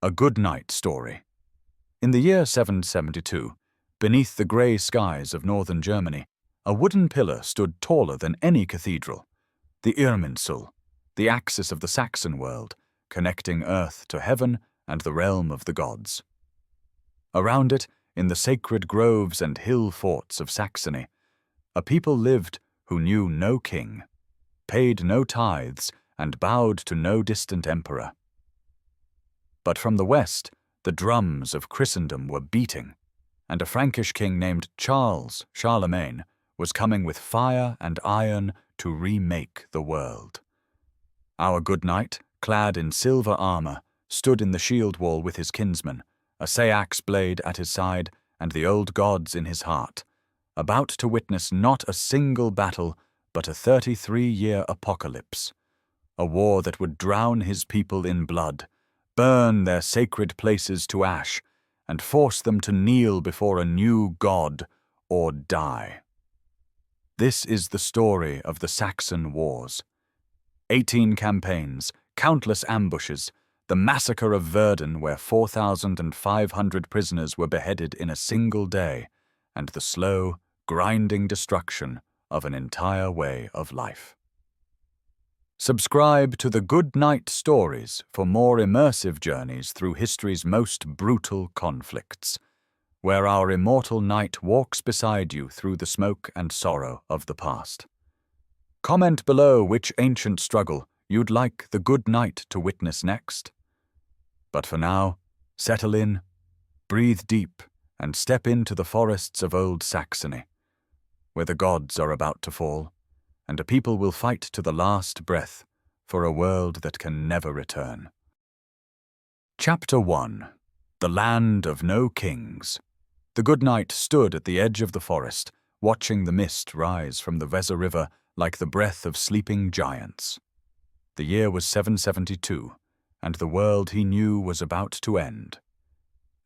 A GoodKnight story. In the year 772, beneath the grey skies of northern Germany, a wooden pillar stood taller than any cathedral, the Irminsul, the axis of the Saxon world, connecting earth to heaven and the realm of the gods. Around it, in the sacred groves and hill forts of Saxony, a people lived who knew no king, paid no tithes, and bowed to no distant emperor. But from the west, the drums of Christendom were beating, and a Frankish king named Charlemagne, was coming with fire and iron to remake the world. Our GoodKnight, clad in silver armor, stood in the shield wall with his kinsman, a sax blade at his side and the old gods in his heart, about to witness not a single battle, but a 33-year apocalypse, a war that would drown his people in blood, burn their sacred places to ash, and force them to kneel before a new god or die. This is the story of the Saxon Wars. 18 campaigns, countless ambushes, the massacre of Verdun where 4,500 prisoners were beheaded in a single day, and the slow, grinding destruction of an entire way of life. Subscribe to the GoodKnight Stories for more immersive journeys through history's most brutal conflicts, where our immortal knight walks beside you through the smoke and sorrow of the past. Comment below which ancient struggle you'd like the GoodKnight to witness next. But for now, settle in, breathe deep, and step into the forests of Old Saxony, where the gods are about to fall, and a people will fight to the last breath for a world that can never return. Chapter 1. The Land of No Kings. The GoodKnight stood at the edge of the forest, watching the mist rise from the Weser River like the breath of sleeping giants. The year was 772, and the world he knew was about to end,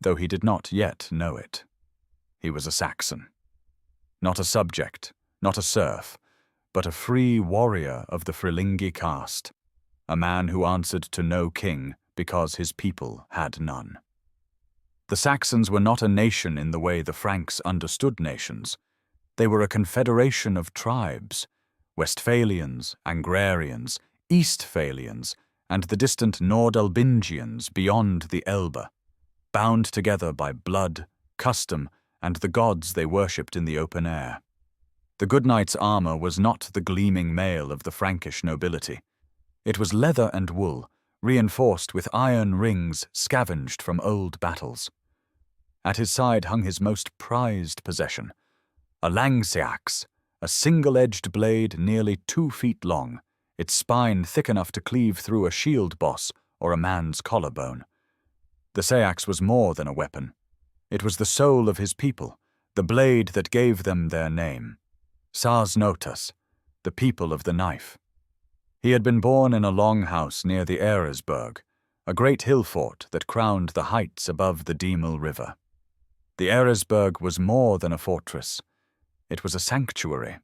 though he did not yet know it. He was a Saxon. Not a subject, not a serf, but a free warrior of the Frilingi caste, a man who answered to no king because his people had none. The Saxons were not a nation in the way the Franks understood nations. They were a confederation of tribes, Westphalians, Angrarians, Eastphalians, and the distant Nordalbingians beyond the Elbe, bound together by blood, custom, and the gods they worshipped in the open air. The GoodKnight's armor was not the gleaming mail of the Frankish nobility. It was leather and wool, reinforced with iron rings scavenged from old battles. At his side hung his most prized possession, a langseax, a single-edged blade nearly 2 feet long, its spine thick enough to cleave through a shield boss or a man's collarbone. The sax was more than a weapon. It was the soul of his people, the blade that gave them their name. Sarsnotas, the people of the knife. He had been born in a long house near the Eresburg, a great hill fort that crowned the heights above the Diemel River. The Eresburg was more than a fortress. It was a sanctuary.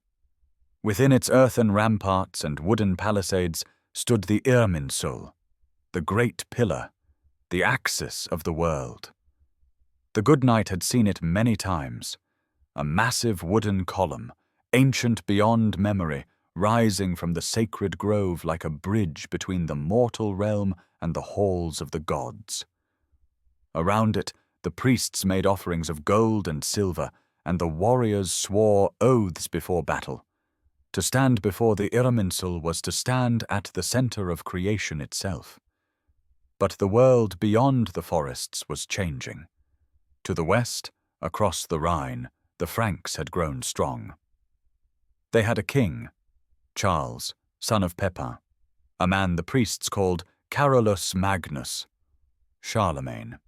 Within its earthen ramparts and wooden palisades stood the Irminsul, the great pillar, the axis of the world. The GoodKnight had seen it many times, a massive wooden column, ancient beyond memory, rising from the sacred grove like a bridge between the mortal realm and the halls of the gods. Around it, the priests made offerings of gold and silver, and the warriors swore oaths before battle. To stand before the Irminsul was to stand at the center of creation itself. But the world beyond the forests was changing. To the west, across the Rhine, the Franks had grown strong. They had a king, Charles, son of Pepin, a man the priests called Carolus Magnus, Charlemagne.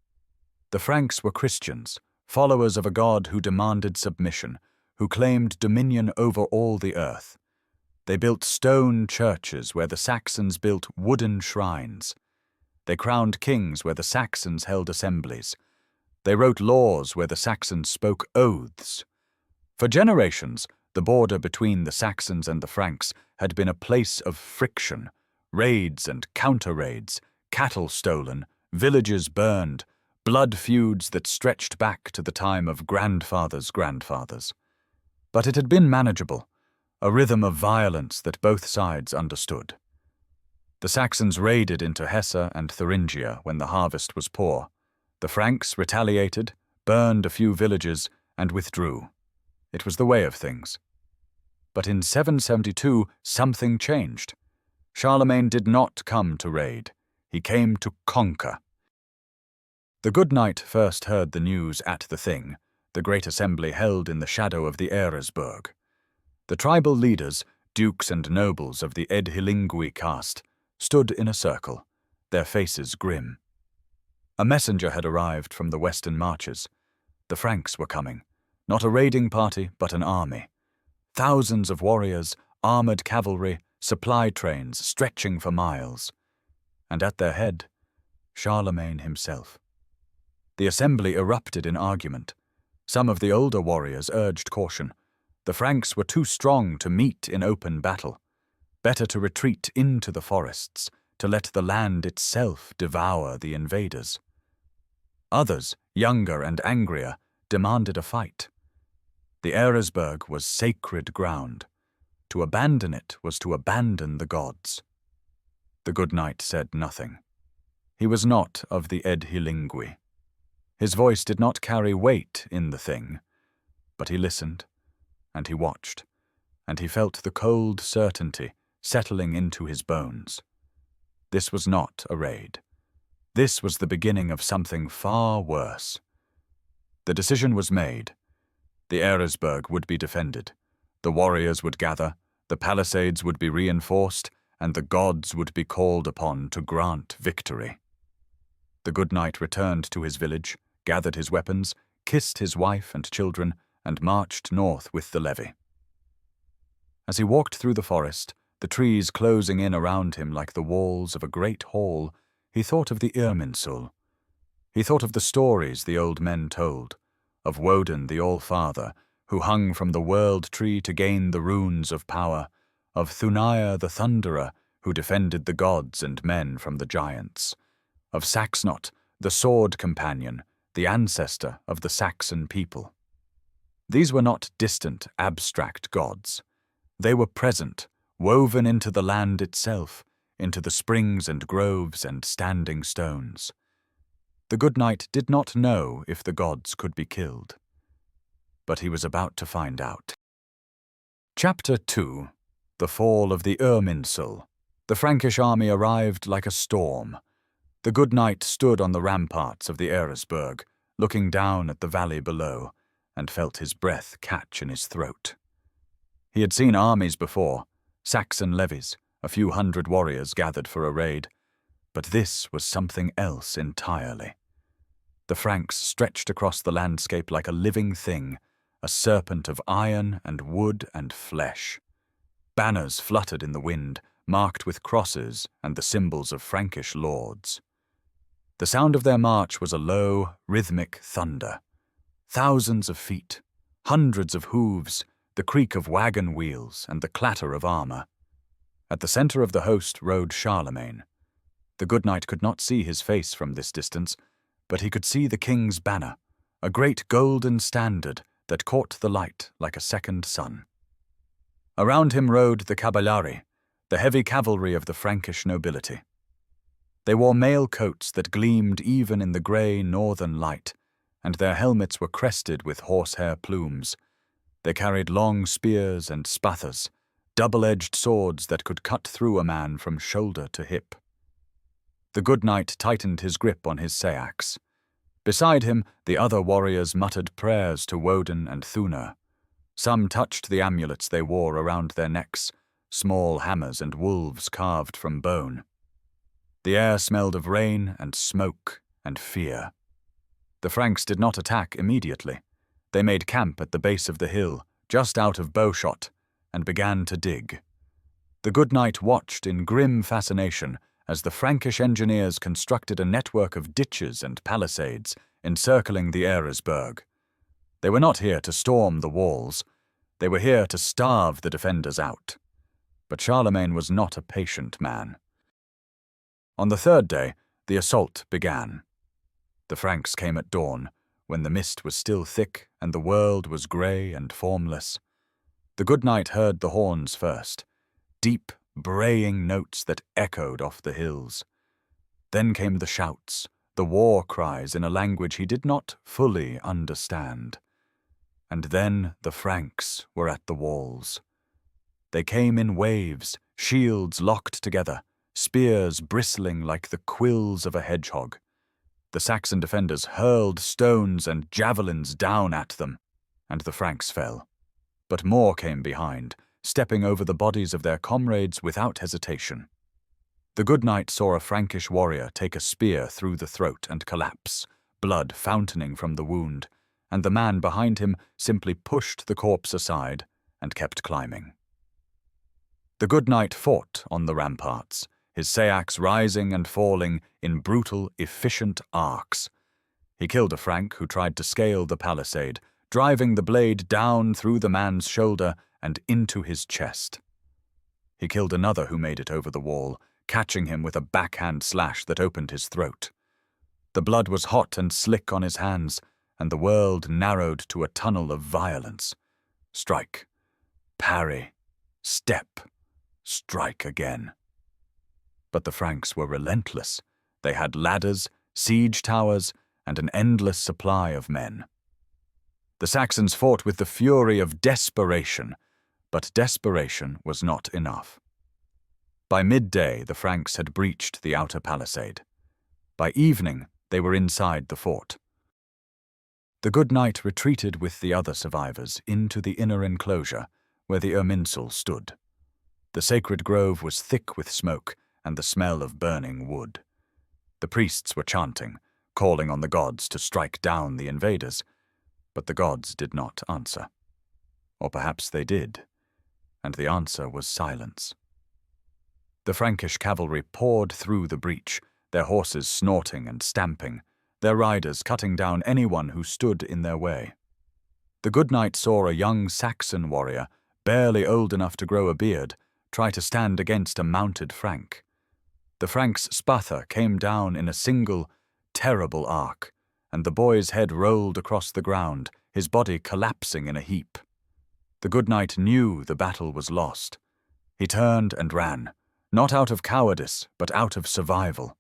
The Franks were Christians, followers of a god who demanded submission, who claimed dominion over all the earth. They built stone churches where the Saxons built wooden shrines. They crowned kings where the Saxons held assemblies. They wrote laws where the Saxons spoke oaths. For generations, the border between the Saxons and the Franks had been a place of friction, raids and counter-raids, cattle stolen, villages burned, blood feuds that stretched back to the time of grandfathers' grandfathers. But it had been manageable, a rhythm of violence that both sides understood. The Saxons raided into Hesse and Thuringia when the harvest was poor. The Franks retaliated, burned a few villages, and withdrew. It was the way of things. But in 772, something changed. Charlemagne did not come to raid. He came to conquer. The GoodKnight first heard the news at the Thing, the great assembly held in the shadow of the Eresburg. The tribal leaders, dukes and nobles of the Edhilingui caste, stood in a circle, their faces grim. A messenger had arrived from the western marches. The Franks were coming, not a raiding party, but an army. Thousands of warriors, armored cavalry, supply trains stretching for miles. And at their head, Charlemagne himself. The assembly erupted in argument. Some of the older warriors urged caution. The Franks were too strong to meet in open battle. Better to retreat into the forests, to let the land itself devour the invaders. Others, younger and angrier, demanded a fight. The Eresburg was sacred ground. To abandon it was to abandon the gods. The GoodKnight said nothing. He was not of the Edhilingui. His voice did not carry weight in the Thing, but he listened, and he watched, and he felt the cold certainty settling into his bones. This was not a raid. This was the beginning of something far worse. The decision was made. The Eresburg would be defended. The warriors would gather, the palisades would be reinforced, and the gods would be called upon to grant victory. The GoodKnight returned to his village, gathered his weapons, kissed his wife and children, and marched north with the levy. As he walked through the forest, the trees closing in around him like the walls of a great hall, he thought of the Irminsul. He thought of the stories the old men told, of Woden the All-Father, who hung from the world tree to gain the runes of power, of Thunaya the Thunderer, who defended the gods and men from the giants, of Saxnot, the sword companion, the ancestor of the Saxon people. These were not distant, abstract gods. They were present, woven into the land itself, into the springs and groves and standing stones. The GoodKnight did not know if the gods could be killed. But he was about to find out. Chapter 2. The Fall of the Irminsul. The Frankish army arrived like a storm. The GoodKnight stood on the ramparts of the Eresburg, looking down at the valley below, and felt his breath catch in his throat. He had seen armies before, Saxon levies, a few hundred warriors gathered for a raid, but this was something else entirely. The Franks stretched across the landscape like a living thing, a serpent of iron and wood and flesh. Banners fluttered in the wind, marked with crosses and the symbols of Frankish lords. The sound of their march was a low, rhythmic thunder. Thousands of feet, hundreds of hooves, the creak of wagon wheels and the clatter of armor. At the center of the host rode Charlemagne. The GoodKnight could not see his face from this distance, but he could see the king's banner, a great golden standard that caught the light like a second sun. Around him rode the cavallari, the heavy cavalry of the Frankish nobility. They wore mail coats that gleamed even in the grey northern light, and their helmets were crested with horsehair plumes. They carried long spears and spathers, double-edged swords that could cut through a man from shoulder to hip. The GoodKnight tightened his grip on his seax. Beside him, the other warriors muttered prayers to Woden and Thuna. Some touched the amulets they wore around their necks, small hammers and wolves carved from bone. The air smelled of rain and smoke and fear. The Franks did not attack immediately. They made camp at the base of the hill, just out of bowshot, and began to dig. The GoodKnight watched in grim fascination as the Frankish engineers constructed a network of ditches and palisades encircling the Eresburg. They were not here to storm the walls. They were here to starve the defenders out. But Charlemagne was not a patient man. On the third day, the assault began. The Franks came at dawn, when the mist was still thick and the world was grey and formless. The good knight heard the horns first, deep, braying notes that echoed off the hills. Then came the shouts, the war cries in a language he did not fully understand. And then the Franks were at the walls. They came in waves, shields locked together, spears bristling like the quills of a hedgehog. The Saxon defenders hurled stones and javelins down at them, and the Franks fell. But more came behind, stepping over the bodies of their comrades without hesitation. The good knight saw a Frankish warrior take a spear through the throat and collapse, blood fountaining from the wound, and the man behind him simply pushed the corpse aside and kept climbing. The good knight fought on the ramparts, his sayax rising and falling in brutal, efficient arcs. He killed a Frank who tried to scale the palisade, driving the blade down through the man's shoulder and into his chest. He killed another who made it over the wall, catching him with a backhand slash that opened his throat. The blood was hot and slick on his hands, and the world narrowed to a tunnel of violence. Strike, parry, step, strike again. But the Franks were relentless. They had ladders, siege towers, and an endless supply of men. The Saxons fought with the fury of desperation, but desperation was not enough. By midday, the Franks had breached the outer palisade. By evening, they were inside the fort. The good knight retreated with the other survivors into the inner enclosure, where the Irminsul stood. The sacred grove was thick with smoke and the smell of burning wood. The priests were chanting, calling on the gods to strike down the invaders, but the gods did not answer. Or perhaps they did, and the answer was silence. The Frankish cavalry poured through the breach, their horses snorting and stamping, their riders cutting down anyone who stood in their way. The good knight saw a young Saxon warrior, barely old enough to grow a beard, try to stand against a mounted Frank. The Frank's spather came down in a single, terrible arc, and the boy's head rolled across the ground, his body collapsing in a heap. The good knight knew the battle was lost. He turned and ran, not out of cowardice, but out of survival.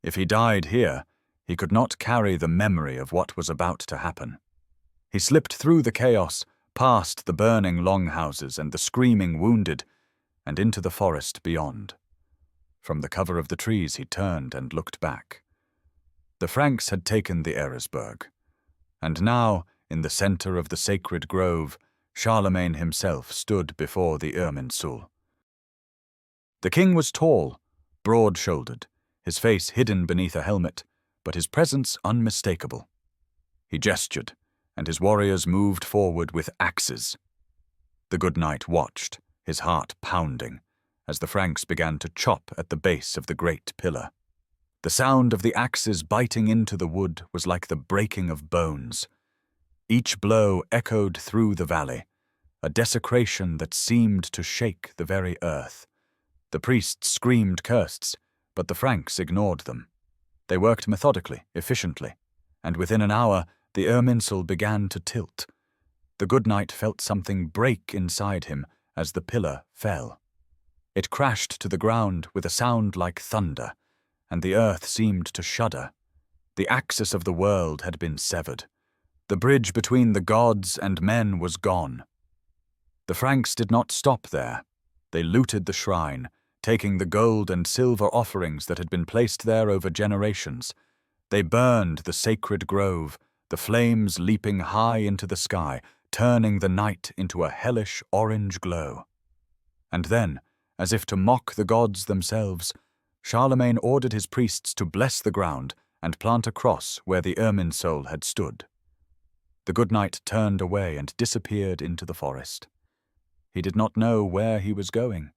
If he died here, he could not carry the memory of what was about to happen. He slipped through the chaos, past the burning longhouses and the screaming wounded, and into the forest beyond. From the cover of the trees he turned and looked back. The Franks had taken the Eresburg, and now, in the center of the sacred grove, Charlemagne himself stood before the Irminsul. The king was tall, broad-shouldered, his face hidden beneath a helmet, but his presence unmistakable. He gestured, and his warriors moved forward with axes. The good knight watched, his heart pounding, as the Franks began to chop at the base of the great pillar. The sound of the axes biting into the wood was like the breaking of bones. Each blow echoed through the valley, a desecration that seemed to shake the very earth. The priests screamed curses, but the Franks ignored them. They worked methodically, efficiently, and within an hour the Irminsul began to tilt. The good knight felt something break inside him as the pillar fell. It crashed to the ground with a sound like thunder, and the earth seemed to shudder. The axis of the world had been severed. The bridge between the gods and men was gone. The Franks did not stop there. They looted the shrine, taking the gold and silver offerings that had been placed there over generations. They burned the sacred grove, the flames leaping high into the sky, turning the night into a hellish orange glow. And then, as if to mock the gods themselves, Charlemagne ordered his priests to bless the ground and plant a cross where the Irminsul had stood. The good knight turned away and disappeared into the forest. He did not know where he was going.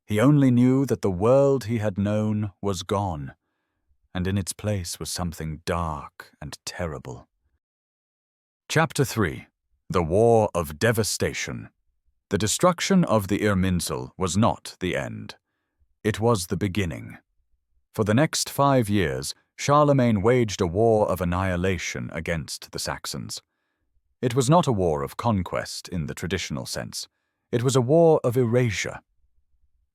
He only knew that the world he had known was gone, and in its place was something dark and terrible. Chapter 3. The War of Devastation. The destruction of the Irminsul was not the end. It was the beginning. For the next 5 years, Charlemagne waged a war of annihilation against the Saxons. It was not a war of conquest in the traditional sense. It was a war of erasure.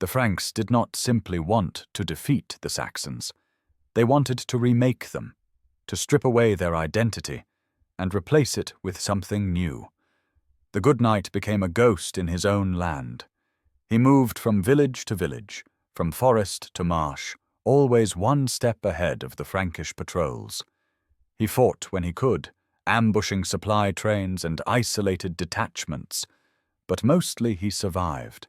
The Franks did not simply want to defeat the Saxons. They wanted to remake them, to strip away their identity and replace it with something new. The GoodKnight became a ghost in his own land. He moved from village to village, from forest to marsh, always one step ahead of the Frankish patrols. He fought when he could, ambushing supply trains and isolated detachments, but mostly he survived.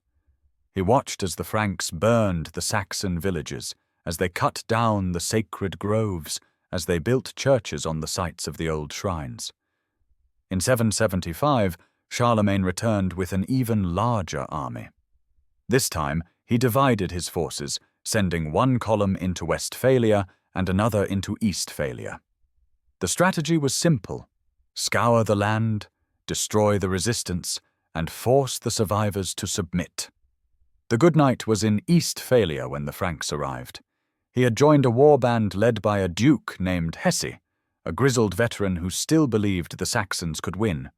He watched as the Franks burned the Saxon villages, as they cut down the sacred groves, as they built churches on the sites of the old shrines. In 775, Charlemagne returned with an even larger army. This time, he divided his forces, sending one column into Westphalia and another into Eastphalia. The strategy was simple: scour the land, destroy the resistance, and force the survivors to submit. The GoodKnight was in Eastphalia when the Franks arrived. He had joined a warband led by a duke named Hesse, a grizzled veteran who still believed the Saxons could win.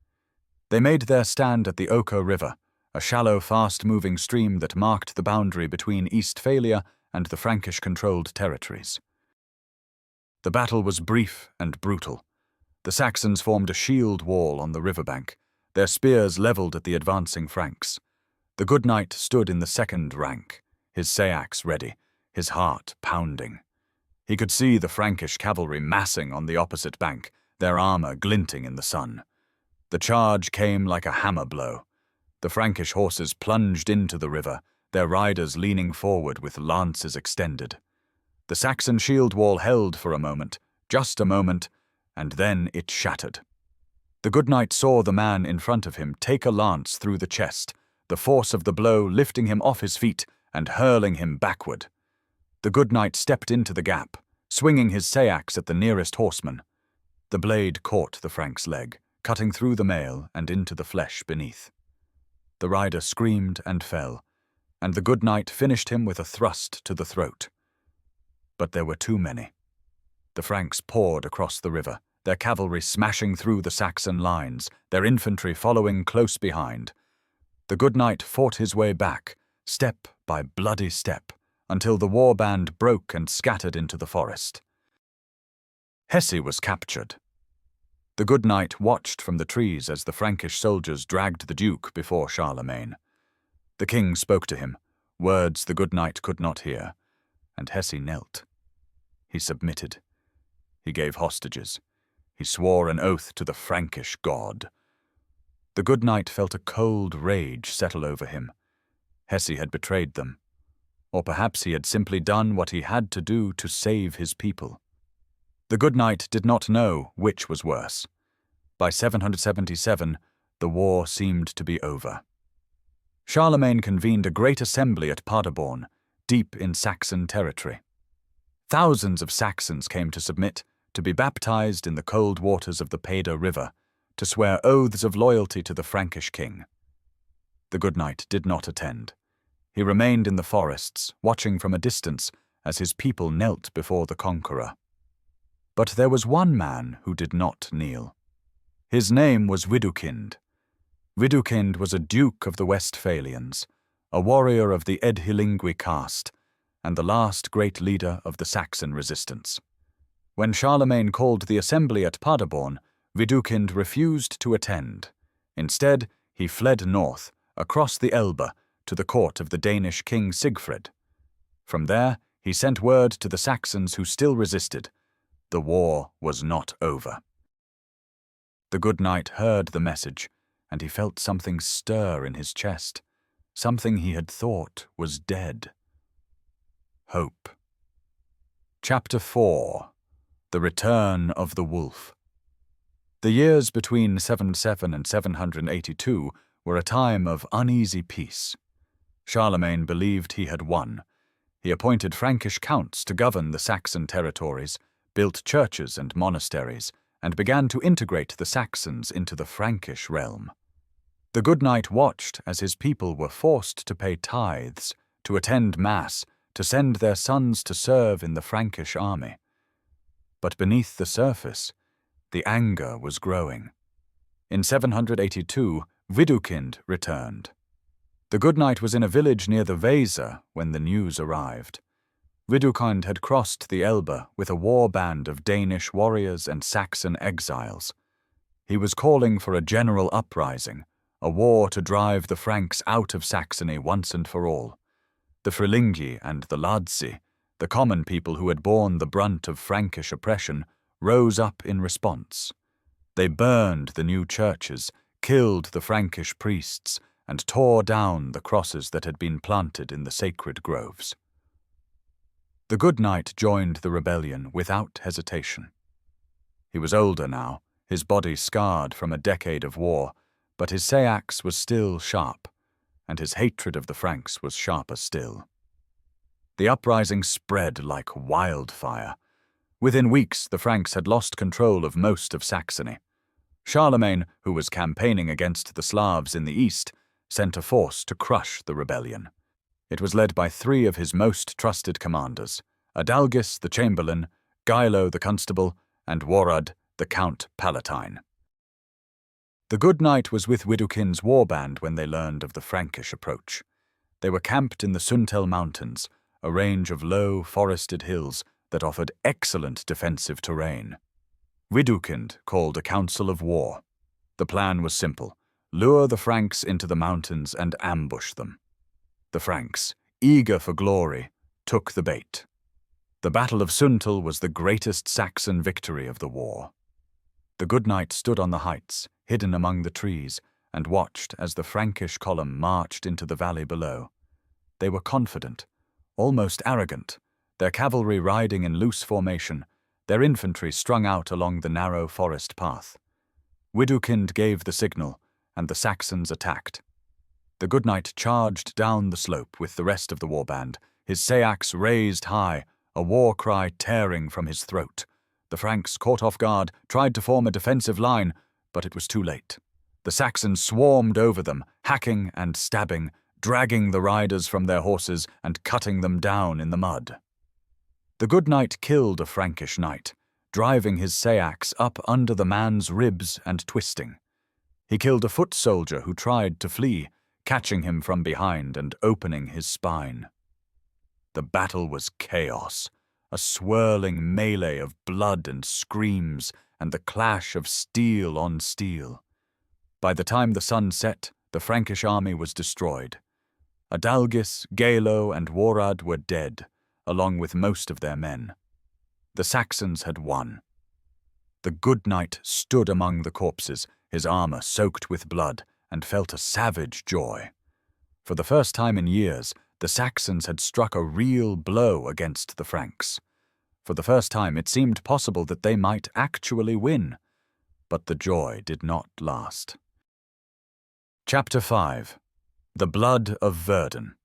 They made their stand at the Oker River, a shallow, fast-moving stream that marked the boundary between Eastphalia and the Frankish-controlled territories. The battle was brief and brutal. The Saxons formed a shield wall on the riverbank, their spears leveled at the advancing Franks. The GoodKnight stood in the second rank, his sayax ready, his heart pounding. He could see the Frankish cavalry massing on the opposite bank, their armor glinting in the sun. The charge came like a hammer blow. The Frankish horses plunged into the river, their riders leaning forward with lances extended. The Saxon shield wall held for a moment, just a moment, and then it shattered. The GoodKnight saw the man in front of him take a lance through the chest, the force of the blow lifting him off his feet and hurling him backward. The GoodKnight stepped into the gap, swinging his sayax at the nearest horseman. The blade caught the Frank's leg, cutting through the mail and into the flesh beneath. The rider screamed and fell, and the GoodKnight finished him with a thrust to the throat. But there were too many. The Franks poured across the river, their cavalry smashing through the Saxon lines, their infantry following close behind. The GoodKnight fought his way back, step by bloody step, until the warband broke and scattered into the forest. Hesse was captured. The GoodKnight watched from the trees as the Frankish soldiers dragged the Duke before Charlemagne. The king spoke to him, words the GoodKnight could not hear, and Hesse knelt. He submitted. He gave hostages. He swore an oath to the Frankish god. The GoodKnight felt a cold rage settle over him. Hesse had betrayed them. Or perhaps he had simply done what he had to do to save his people. The GoodKnight did not know which was worse. By 777, the war seemed to be over. Charlemagne convened a great assembly at Paderborn, deep in Saxon territory. Thousands of Saxons came to submit, to be baptized in the cold waters of the Pader River, to swear oaths of loyalty to the Frankish king. The GoodKnight did not attend. He remained in the forests, watching from a distance as his people knelt before the conqueror. But there was one man who did not kneel. His name was Widukind. Widukind was a duke of the Westphalians, a warrior of the Edhilingui caste, and the last great leader of the Saxon resistance. When Charlemagne called the assembly at Paderborn, Widukind refused to attend. Instead, he fled north, across the Elbe, to the court of the Danish king Sigfrid. From there, he sent word to the Saxons who still resisted. The war was not over. The GoodKnight heard the message, and he felt something stir in his chest, something he had thought was dead. Hope. Chapter 4. The Return of the Wolf. The years between 707 and 782 were a time of uneasy peace. Charlemagne believed he had won. He appointed Frankish counts to govern the Saxon territories, built churches and monasteries, and began to integrate the Saxons into the Frankish realm. The GoodKnight watched as his people were forced to pay tithes, to attend mass, to send their sons to serve in the Frankish army. But beneath the surface, the anger was growing. In 782, Widukind returned. The GoodKnight was in a village near the Weser when the news arrived. Widukind had crossed the Elbe with a war band of Danish warriors and Saxon exiles. He was calling for a general uprising, a war to drive the Franks out of Saxony once and for all. The Frilingi and the Ladzi, the common people who had borne the brunt of Frankish oppression, rose up in response. They burned the new churches, killed the Frankish priests, and tore down the crosses that had been planted in the sacred groves. The GoodKnight joined the rebellion without hesitation. He was older now, his body scarred from a decade of war, but his seax was still sharp, and his hatred of the Franks was sharper still. The uprising spread like wildfire. Within weeks, the Franks had lost control of most of Saxony. Charlemagne, who was campaigning against the Slavs in the east, sent a force to crush the rebellion. It was led by 3 of his most trusted commanders, Adalgis the chamberlain, Gilo the constable, and Warad the Count Palatine. The GoodKnight was with Widukind's warband when they learned of the Frankish approach. They were camped in the Suntel Mountains, a range of low, forested hills that offered excellent defensive terrain. Widukind called a council of war. The plan was simple: lure the Franks into the mountains and ambush them. The Franks, eager for glory, took the bait. The Battle of Suntel was the greatest Saxon victory of the war. The GoodKnight stood on the heights, hidden among the trees, and watched as the Frankish column marched into the valley below. They were confident, almost arrogant, their cavalry riding in loose formation, their infantry strung out along the narrow forest path. Widukind gave the signal, and the Saxons attacked. The GoodKnight charged down the slope with the rest of the warband, his seax raised high, a war cry tearing from his throat. The Franks, caught off guard, tried to form a defensive line, but it was too late. The Saxons swarmed over them, hacking and stabbing, dragging the riders from their horses and cutting them down in the mud. The GoodKnight killed a Frankish knight, driving his seax up under the man's ribs and twisting. He killed a foot soldier who tried to flee, catching him from behind and opening his spine. The battle was chaos, a swirling melee of blood and screams and the clash of steel on steel. By the time the sun set, the Frankish army was destroyed. Adalgis, Galo, and Warad were dead, along with most of their men. The Saxons had won. The GoodKnight stood among the corpses, his armor soaked with blood, and felt a savage joy. For the first time in years, the Saxons had struck a real blow against the Franks. For the first time, it seemed possible that they might actually win. But the joy did not last. Chapter 5. The Blood of Verden.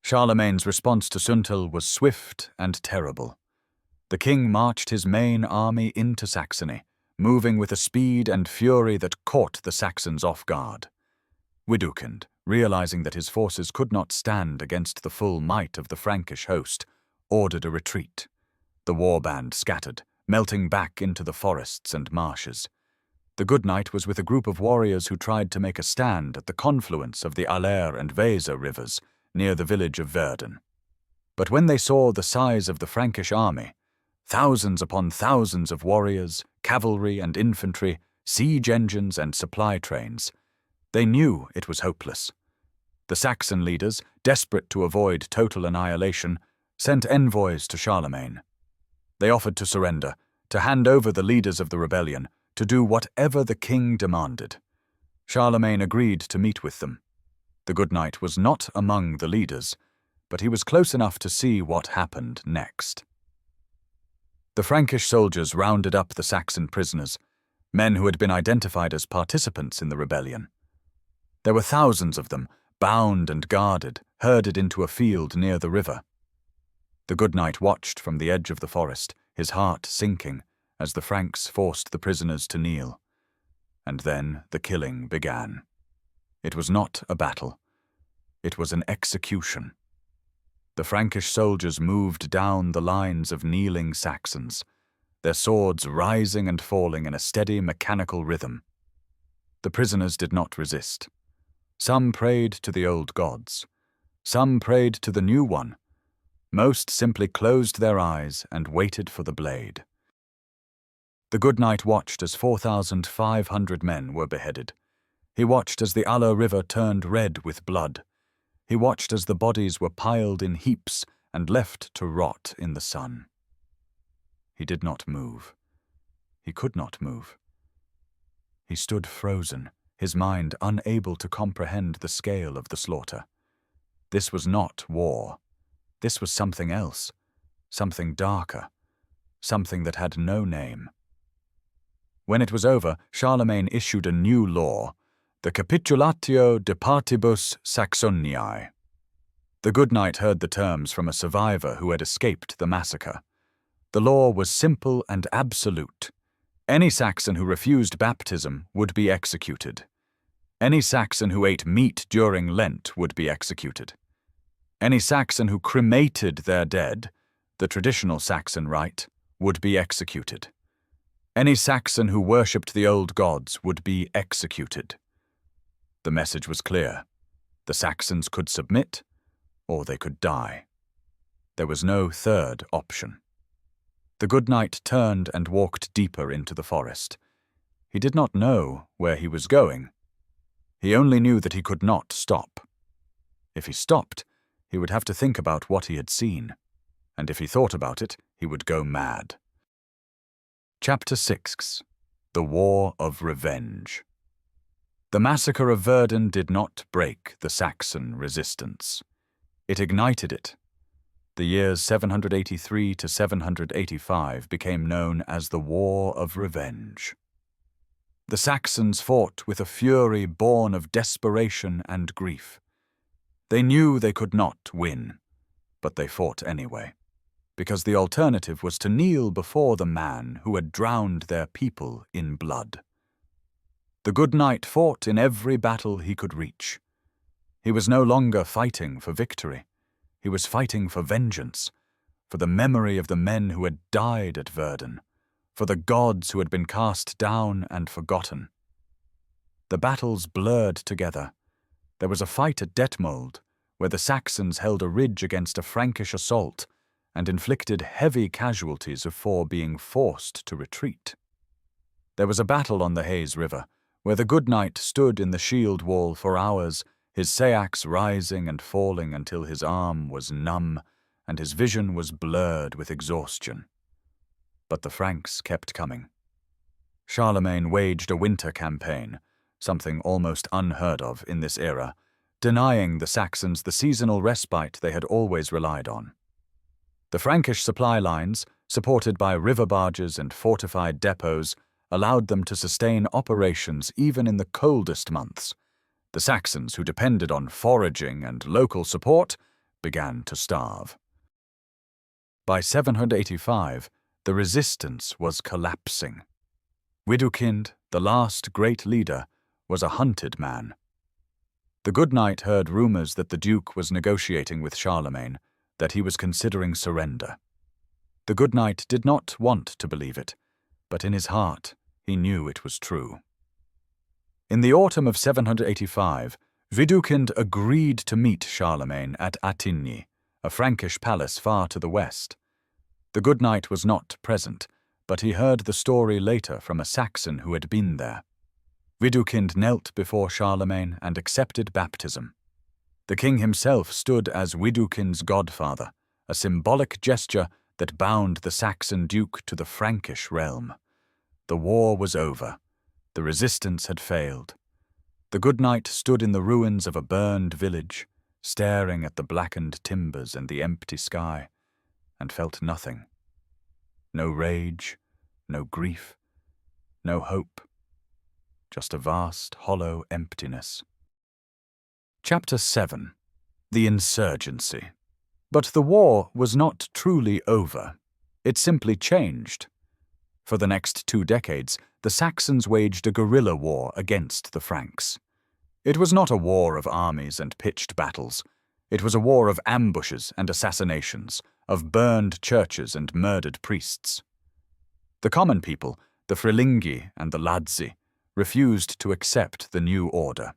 Charlemagne's response to Suntel was swift and terrible. The king marched his main army into Saxony, moving with a speed and fury that caught the Saxons off guard. Widukind, realizing that his forces could not stand against the full might of the Frankish host, ordered a retreat. The warband scattered, melting back into the forests and marshes. The GoodKnight was with a group of warriors who tried to make a stand at the confluence of the Aller and Weser rivers, near the village of Verden. But when they saw the size of the Frankish army, thousands upon thousands of warriors, cavalry and infantry, siege engines and supply trains, they knew it was hopeless. The Saxon leaders, desperate to avoid total annihilation, sent envoys to Charlemagne. They offered to surrender, to hand over the leaders of the rebellion, to do whatever the king demanded. Charlemagne agreed to meet with them. The GoodKnight was not among the leaders, but he was close enough to see what happened next. The Frankish soldiers rounded up the Saxon prisoners, men who had been identified as participants in the rebellion. There were thousands of them, bound and guarded, herded into a field near the river. The GoodKnight watched from the edge of the forest, his heart sinking, as the Franks forced the prisoners to kneel. And then the killing began. It was not a battle. It was an execution. The Frankish soldiers moved down the lines of kneeling Saxons, their swords rising and falling in a steady mechanical rhythm. The prisoners did not resist. Some prayed to the old gods. Some prayed to the new one. Most simply closed their eyes and waited for the blade. The GoodKnight watched as 4,500 men were beheaded. He watched as the Aller River turned red with blood. He watched as the bodies were piled in heaps and left to rot in the sun. He did not move. He could not move. He stood frozen, his mind unable to comprehend the scale of the slaughter. This was not war. This was something else, something darker, something that had no name. When it was over, Charlemagne issued a new law, the Capitulatio de Partibus Saxoniae. The GoodKnight heard the terms from a survivor who had escaped the massacre. The law was simple and absolute. Any Saxon who refused baptism would be executed. Any Saxon who ate meat during Lent would be executed. Any Saxon who cremated their dead, the traditional Saxon rite, would be executed. Any Saxon who worshipped the old gods would be executed. The message was clear. The Saxons could submit, or they could die. There was no third option. The GoodKnight turned and walked deeper into the forest. He did not know where he was going. He only knew that he could not stop. If he stopped, he would have to think about what he had seen, and if he thought about it, he would go mad. Chapter 6. The War of Revenge. The massacre of Verdun did not break the Saxon resistance. It ignited it. The years 783 to 785 became known as the War of Revenge. The Saxons fought with a fury born of desperation and grief. They knew they could not win, but they fought anyway, because the alternative was to kneel before the man who had drowned their people in blood. The GoodKnight fought in every battle he could reach. He was no longer fighting for victory. He was fighting for vengeance, for the memory of the men who had died at Verdun, for the gods who had been cast down and forgotten. The battles blurred together. There was a fight at Detmold, where the Saxons held a ridge against a Frankish assault and inflicted heavy casualties before being forced to retreat. There was a battle on the Hayes River, where the GoodKnight stood in the shield wall for hours, his seax rising and falling until his arm was numb and his vision was blurred with exhaustion. But the Franks kept coming. Charlemagne waged a winter campaign, something almost unheard of in this era, denying the Saxons the seasonal respite they had always relied on. The Frankish supply lines, supported by river barges and fortified depots, allowed them to sustain operations even in the coldest months. The Saxons, who depended on foraging and local support, began to starve. By 785, the resistance was collapsing. Widukind, the last great leader, was a hunted man. The GoodKnight heard rumors that the Duke was negotiating with Charlemagne, that he was considering surrender. The GoodKnight did not want to believe it, but in his heart he knew it was true. In the autumn of 785, Widukind agreed to meet Charlemagne at Attigny, a Frankish palace far to the west. The GoodKnight was not present, but he heard the story later from a Saxon who had been there. Widukind knelt before Charlemagne and accepted baptism. The king himself stood as Widukind's godfather, a symbolic gesture that bound the Saxon duke to the Frankish realm. The war was over. The resistance had failed. The GoodKnight stood in the ruins of a burned village, staring at the blackened timbers and the empty sky, and felt nothing. No rage, no grief, no hope. Just a vast, hollow emptiness. Chapter 7. The Insurgency. But the war was not truly over. It simply changed. For the next 2 decades, the Saxons waged a guerrilla war against the Franks. It was not a war of armies and pitched battles. It was a war of ambushes and assassinations, of burned churches and murdered priests. The common people, the Frilingi and the Ladzi, refused to accept the new order.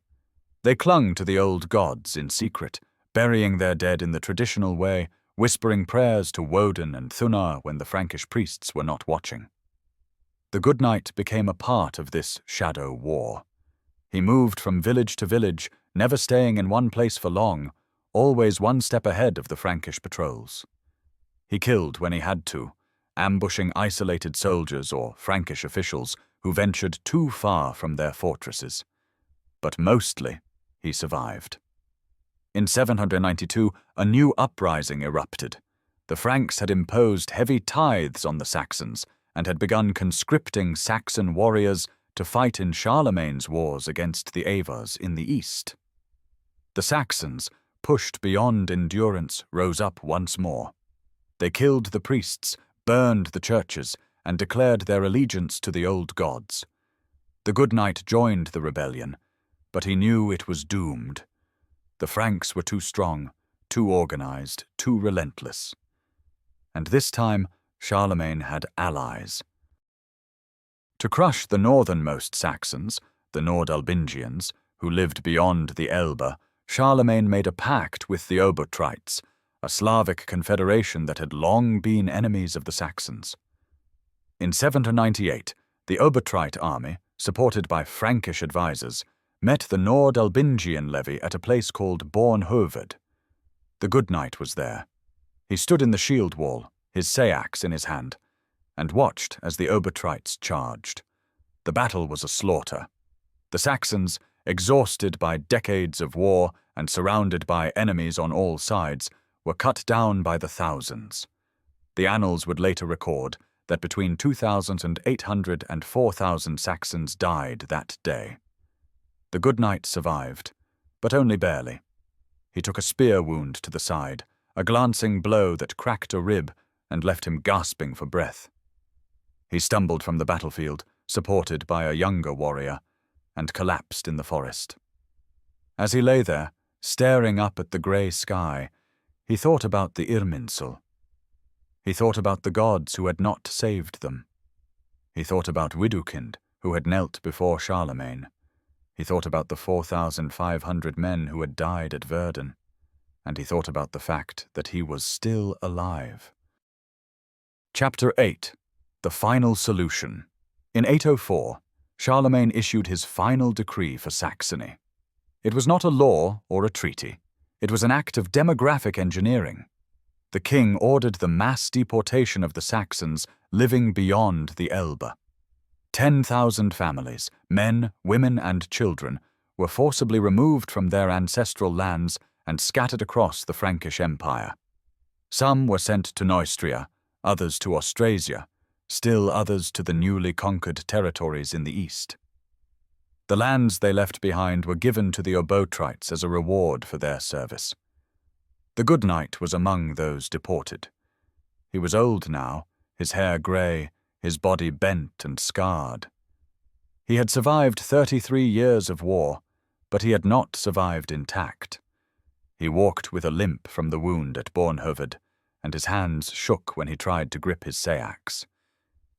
They clung to the old gods in secret, burying their dead in the traditional way, whispering prayers to Woden and Thunar when the Frankish priests were not watching. The GoodKnight became a part of this shadow war. He moved from village to village, never staying in one place for long, always one step ahead of the Frankish patrols. He killed when he had to, ambushing isolated soldiers or Frankish officials who ventured too far from their fortresses. But mostly, he survived. In 792, a new uprising erupted. The Franks had imposed heavy tithes on the Saxons and had begun conscripting Saxon warriors to fight in Charlemagne's wars against the Avars in the east. The Saxons, pushed beyond endurance, rose up once more. They killed the priests, burned the churches, and declared their allegiance to the old gods. The GoodKnight joined the rebellion, but he knew it was doomed. The Franks were too strong, too organized, too relentless. And this time, Charlemagne had allies. To crush the northernmost Saxons, the Nordalbingians, who lived beyond the Elbe, Charlemagne made a pact with the Obotrites, a Slavic confederation that had long been enemies of the Saxons. In 798, the Obotrite army, supported by Frankish advisors, met the Nordalbingian levy at a place called Bornhoved. The GoodKnight was there. He stood in the shield wall, his sayax in his hand, and watched as the Obotrites charged. The battle was a slaughter. The Saxons, exhausted by decades of war and surrounded by enemies on all sides, were cut down by the thousands. The annals would later record that between 2,800 and 4,000 Saxons died that day. The GoodKnight survived, but only barely. He took a spear wound to the side, a glancing blow that cracked a rib and left him gasping for breath. He stumbled from the battlefield, supported by a younger warrior, and collapsed in the forest. As he lay there, staring up at the grey sky, he thought about the Irminsul. He thought about the gods who had not saved them. He thought about Widukind, who had knelt before Charlemagne. He thought about the 4,500 men who had died at Verden, and he thought about the fact that he was still alive. Chapter 8. The Final Solution. In 804, Charlemagne issued his final decree for Saxony. It was not a law or a treaty. It was an act of demographic engineering. The king ordered the mass deportation of the Saxons living beyond the Elbe. 10,000 families, men, women, and children, were forcibly removed from their ancestral lands and scattered across the Frankish Empire. Some were sent to Neustria, others to Austrasia, still others to the newly conquered territories in the east. The lands they left behind were given to the Obotrites as a reward for their service. The GoodKnight was among those deported. He was old now, his hair grey, his body bent and scarred. He had survived 33 years of war, but he had not survived intact. He walked with a limp from the wound at Bornhoved, and his hands shook when he tried to grip his sayax.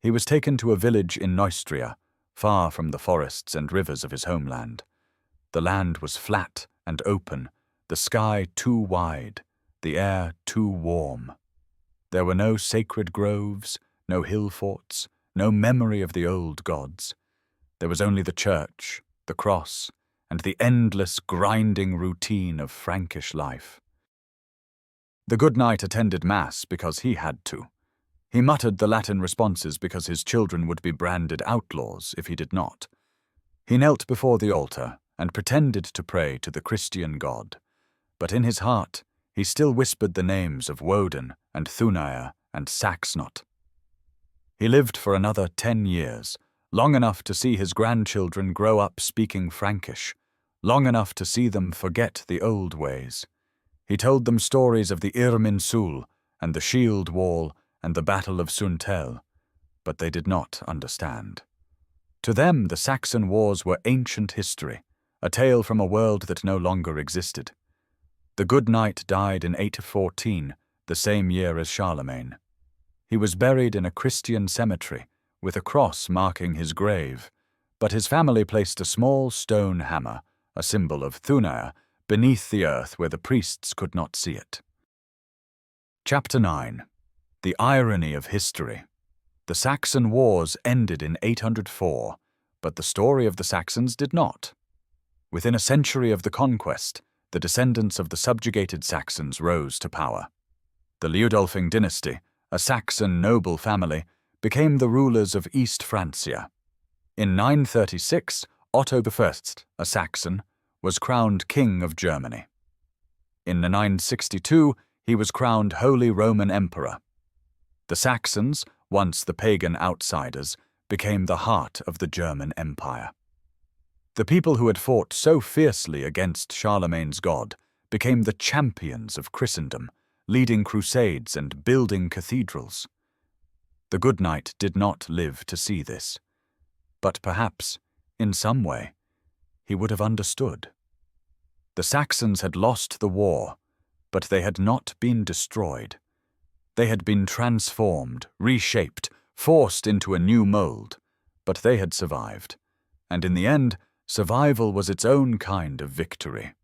He was taken to a village in Neustria, far from the forests and rivers of his homeland. The land was flat and open, the sky too wide, the air too warm. There were no sacred groves, no hill forts, no memory of the old gods. There was only the church, the cross, and the endless grinding routine of Frankish life. The GoodKnight attended Mass because he had to. He muttered the Latin responses because his children would be branded outlaws if he did not. He knelt before the altar and pretended to pray to the Christian God, but in his heart he still whispered the names of Woden and Thunair and Saxnot. He lived for another 10 years, long enough to see his grandchildren grow up speaking Frankish, long enough to see them forget the old ways. He told them stories of the Irminsul and the shield wall and the Battle of Suntel, but they did not understand. To them, the Saxon Wars were ancient history, a tale from a world that no longer existed. The good knight died in 814, the same year as Charlemagne. He was buried in a Christian cemetery, with a cross marking his grave, but his family placed a small stone hammer, a symbol of Thunair, beneath the earth where the priests could not see it. Chapter 9. The Irony of History. The Saxon Wars ended in 804, but the story of the Saxons did not. Within a century of the conquest, the descendants of the subjugated Saxons rose to power. The Liudolfing dynasty, a Saxon noble family, became the rulers of East Francia. In 936, Otto I, a Saxon, was crowned King of Germany. In 962, he was crowned Holy Roman Emperor. The Saxons, once the pagan outsiders, became the heart of the German Empire. The people who had fought so fiercely against Charlemagne's god became the champions of Christendom, leading crusades and building cathedrals. The good knight did not live to see this, but perhaps, in some way, he would have understood. The Saxons had lost the war, but they had not been destroyed. They had been transformed, reshaped, forced into a new mold, but they had survived, and in the end, survival was its own kind of victory.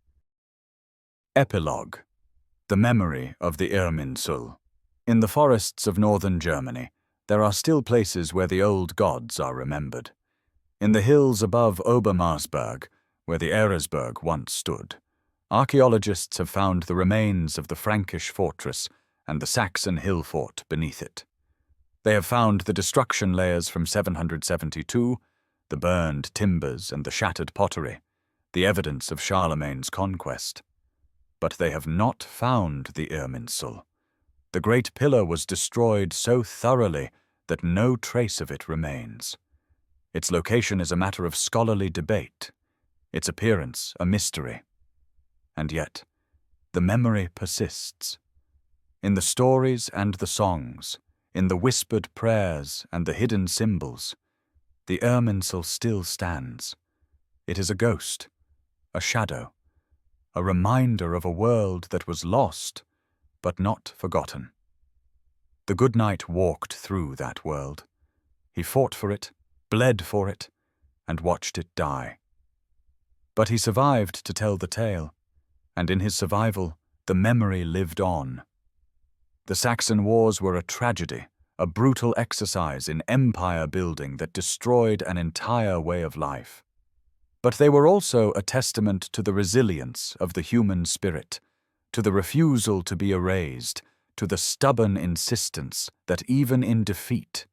Epilogue. The memory of the Irminsul. In the forests of northern Germany, there are still places where the old gods are remembered. In the hills above Obermarsberg, where the Eresberg once stood, archaeologists have found the remains of the Frankish fortress and the Saxon hill fort beneath it. They have found the destruction layers from 772, the burned timbers and the shattered pottery, the evidence of Charlemagne's conquest. But they have not found the Irminsul. The great pillar was destroyed so thoroughly that no trace of it remains. Its location is a matter of scholarly debate, its appearance a mystery. And yet, the memory persists. In the stories and the songs, in the whispered prayers and the hidden symbols, the Irminsul still stands. It is a ghost, a shadow, a reminder of a world that was lost, but not forgotten. The good knight walked through that world. He fought for it, bled for it, and watched it die. But he survived to tell the tale, and in his survival, the memory lived on. The Saxon Wars were a tragedy, a brutal exercise in empire building that destroyed an entire way of life. But they were also a testament to the resilience of the human spirit, to the refusal to be erased, to the stubborn insistence that even in defeat,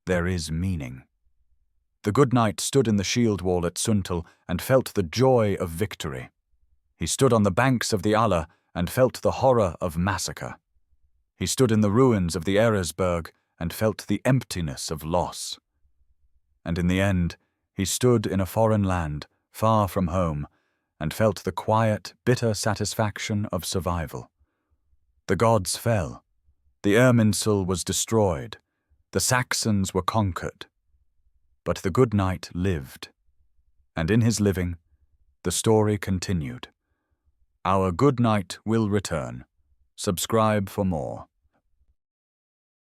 there is meaning. The good knight stood in the shield wall at Suntal and felt the joy of victory. He stood on the banks of the Aller and felt the horror of massacre. He stood in the ruins of the Eresberg and felt the emptiness of loss. And in the end, he stood in a foreign land, far from home, and felt the quiet, bitter satisfaction of survival. The gods fell. The Irminsul was destroyed. The Saxons were conquered. But the good knight lived. And in his living, the story continued. Our good knight will return. Subscribe for more.